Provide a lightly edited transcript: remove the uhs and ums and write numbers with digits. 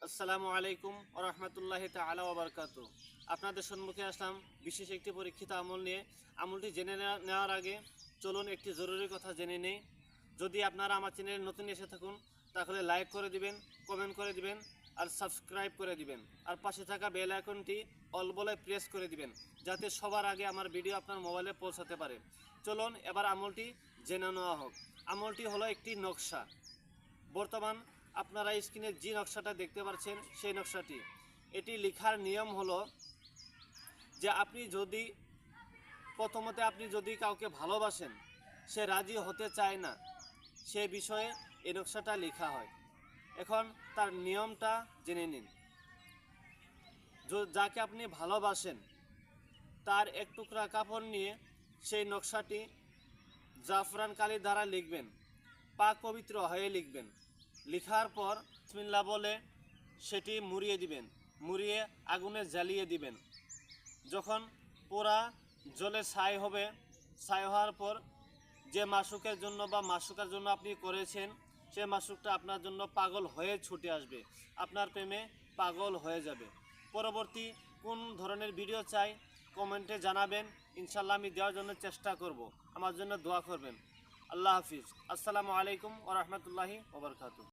আসসালামু আলাইকুম ওয়া রাহমাতুল্লাহি তাআলা ওয়া বারাকাতুহু। আপনাদের সম্মুখে আসলাম বিশেষ একটি পরীক্ষিত আমল নিয়ে। আমলটি জেনে নেওয়ার আগে চলুন একটি জরুরি কথা জেনে নেই। যদি আপনারা আমার চ্যানেলে নতুন এসে থাকুন তাহলে লাইক করে দিবেন, কমেন্ট করে দিবেন আর সাবস্ক্রাইব করে দিবেন। আর পাশে থাকা বেল আইকনটি অল বলে প্রেস করে দিবেন, যাতে সবার আগে আমার ভিডিও আপনার মোবাইলে পৌঁছাতে পারে। চলুন এবার আমলটি জেনে নেওয়া হোক। আমলটি হলো একটি নকশা। বর্তমান আপনারা স্ক্রিনে যে নকশাটা দেখতে পাচ্ছেন সেই নকশাটি। এটি লেখার নিয়ম হলো যে আপনি যদি কাউকে ভালোবাসেন, সে রাজি হতে চায় না, সে বিষয়ে এই নকশাটা লেখা হয়। এখন তার নিয়মটা জেনে নিন। যাকে আপনি ভালোবাসেন তার এক টুকরা কাপড় নিয়ে সেই নকশাটি জাফরান কালি দ্বারা লিখবেন, পাক পবিত্র হয়ে লিখবেন। লিখার পর বিসমিল্লাহ বলে সেটি মুড়িয়ে দিবেন, মুড়িয়ে আগুনে জ্বালিয়ে দিবেন। যখন পোড়া জলে ছাই হবে, ছাই হওয়ার পর যে মাসুকের জন্য বা মাসুকার জন্য আপনি করেছেন, সে মাসুকটা আপনার জন্য পাগল হয়ে ছুটে আসবে, আপনার প্রেমে পাগল হয়ে যাবে। পরবর্তী কোন ধরনের ভিডিও চাই কমেন্টে জানাবেন, ইনশাল্লাহ আমি দেওয়ার জন্য চেষ্টা করব। আমার জন্য দোয়া করবেন। আল্লাহ হাফিজ। আসসালামু আলাইকুম ওয়া রাহমাতুল্লাহি ওয়া বারাকাতুহু।